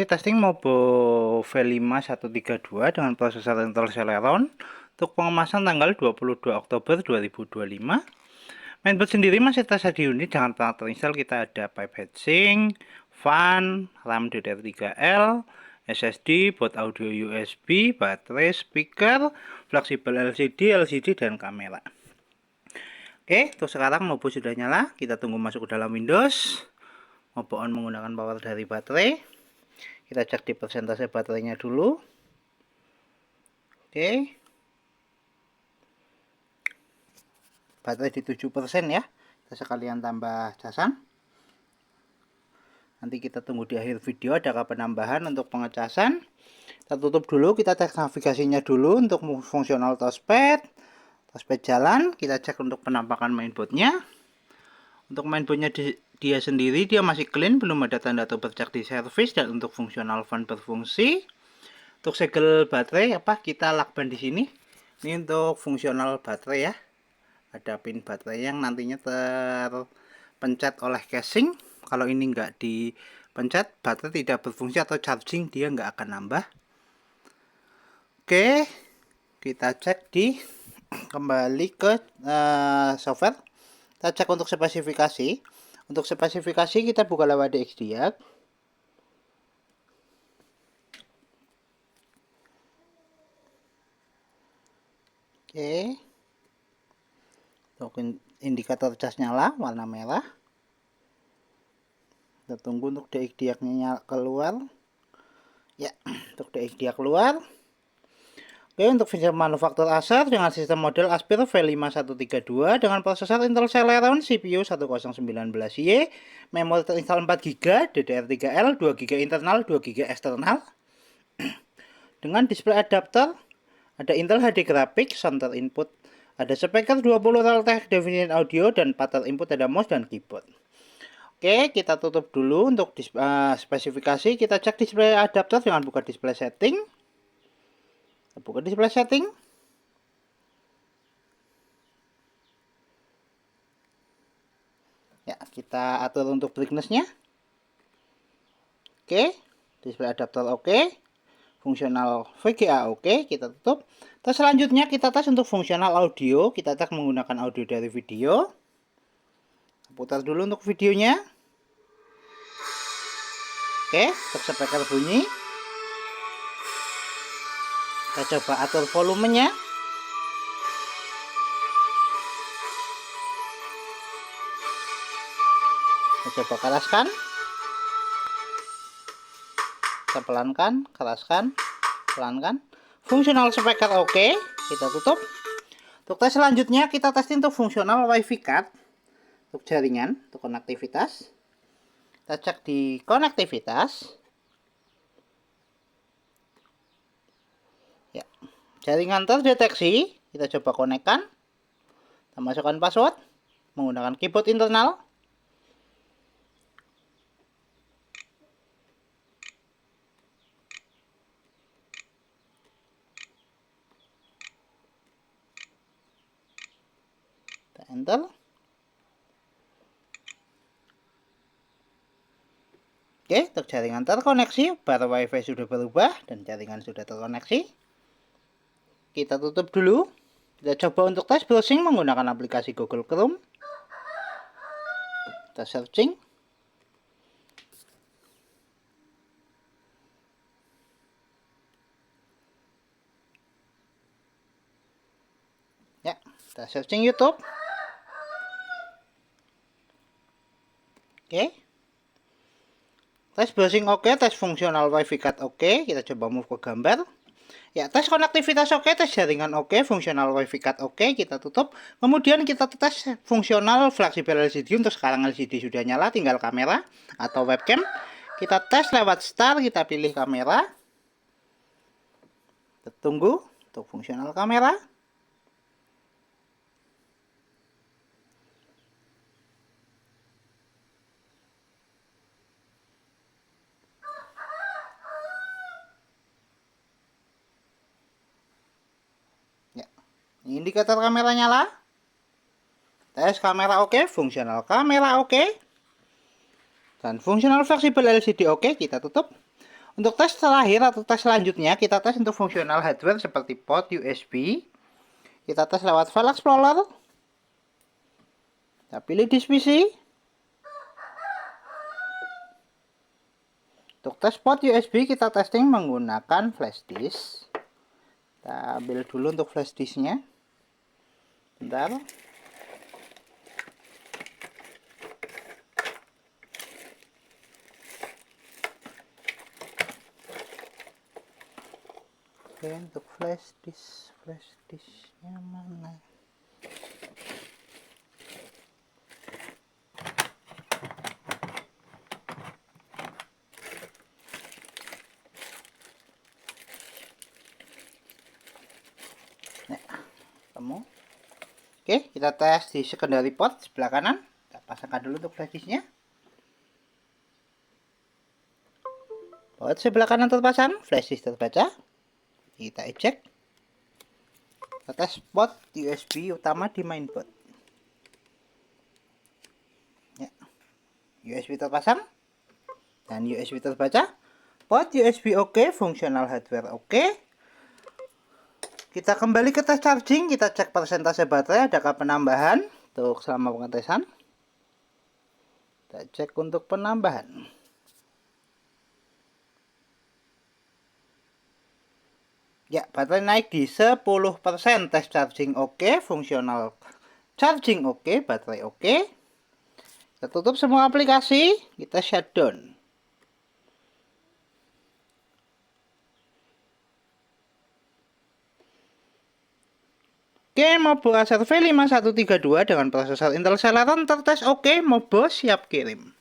Testing Mobo V5132 dengan prosesor Intel Celeron untuk pengemasan tanggal 22 Oktober 2025. Mainboard sendiri masih tersedia di unit, jangan pernah terinstall. Kita ada pipe heatsink, fan, RAM DDR3L, SSD, board audio USB, baterai, speaker, fleksibel LCD, dan kamera. Oke, untuk sekarang Mobo sudah nyala. Kita tunggu masuk ke dalam Windows. Mobo on menggunakan power dari baterai. Kita cek di persentase baterainya dulu. Oke. Baterai di 7% ya. Kita sekalian tambah casan. Nanti kita tunggu di akhir video ada penambahan untuk pengecasan. Kita tutup dulu, kita cek navigasinya dulu untuk fungsional touchpad. Touchpad jalan, kita cek untuk penampakan mainboardnya. Untuk mainboardnya dia sendiri dia masih clean, belum ada tanda atau bercak di servis, dan untuk fungsional fan berfungsi. Untuk segel baterai kita lakban di sini. Ini untuk fungsional baterai ya. Ada pin baterai yang nantinya terpencet oleh casing. Kalau ini nggak dipencet, baterai tidak berfungsi atau charging dia nggak akan nambah. Oke, kita cek kembali ke software. Kita cek untuk spesifikasi. Untuk spesifikasi kita buka lewat DXDiag. Oke. Untuk indikator cas nyala warna merah. Kita tunggu untuk DXDiag-nya keluar. Ya, untuk DXDiag keluar. Oke, untuk fitur manufaktur Acer dengan sistem model Aspir V5132 dengan prosesor Intel Celeron, CPU 1019Y, memori terinstall 4GB, DDR3L, 2GB internal, 2GB eksternal. Dengan display adapter, ada Intel HD Graphics, center input, ada speaker 20 Realtek Definition Audio, dan pattern input ada mouse dan keyboard. Oke, kita tutup dulu untuk spesifikasi. Kita cek display adapter dengan buka display setting. Buka display setting. Ya, kita atur untuk brightness-nya. Oke, display adapter oke. Fungsional VGA oke, kita tutup. Terus selanjutnya kita tes untuk fungsional audio. Kita tes menggunakan audio dari video. Putar dulu untuk videonya. Oke, untuk speaker bunyi. Kita coba atur volumenya. Kita coba keraskan. Kita pelankan, keraskan, pelankan. Fungsional speaker oke, kita tutup. Untuk tes selanjutnya kita testing untuk fungsional WiFi card untuk jaringan, untuk konektivitas. Kita cek di konektivitas. Ya, jaringan terdeteksi. Kita coba konekkan. Kita masukkan password menggunakan keyboard internal. Kita enter. Oke, untuk jaringan terkoneksi, bar WiFi sudah berubah dan jaringan sudah terkoneksi. Kita tutup dulu. Kita coba untuk tes browsing menggunakan aplikasi Google Chrome. Kita searching. Ya, kita searching YouTube. Oke. Tes browsing oke, tes fungsional WiFi card oke. Kita coba move ke gambar. Ya, tes konektivitas oke, tes jaringan oke, fungsional WiFi card oke, kita tutup. Kemudian kita tes fungsional fleksibel LCD. Untuk sekarang LCD sudah nyala, tinggal kamera atau webcam. Kita tes lewat start, kita pilih kamera. Kita tunggu untuk fungsional kamera. Indikator kamera nyala. Tes kamera oke, fungsional kamera oke. Dan fungsional fleksibel LCD oke, kita tutup. Untuk tes terakhir atau tes selanjutnya, kita tes untuk fungsional hardware seperti port USB. Kita tes lewat File Explorer. Kita pilih disk PC. Untuk tes port USB, kita testing menggunakan flash disk. Kita ambil dulu untuk flash disknya. Bentar. Oke, untuk flash disknya mana? Nah, kamu. Oke, kita tes di secondary port sebelah kanan. Kita pasangkan dulu untuk flash disknya. Port sebelah kanan terpasang, flash disk terbaca. Kita eject. Kita tes port USB utama di mainboard. Ya. USB terpasang dan USB terbaca. Port USB oke, fungsional hardware oke. Kita kembali ke tes charging, kita cek persentase baterai adakah penambahan untuk selama pengetesan. Kita cek untuk penambahan. Ya, baterai naik di 10%, tes charging oke, fungsional charging oke, baterai oke. Kita tutup semua aplikasi, kita shutdown. Oke, Mobo Acer V5132 dengan prosesor Intel Celeron tertes oke, Mobo siap kirim.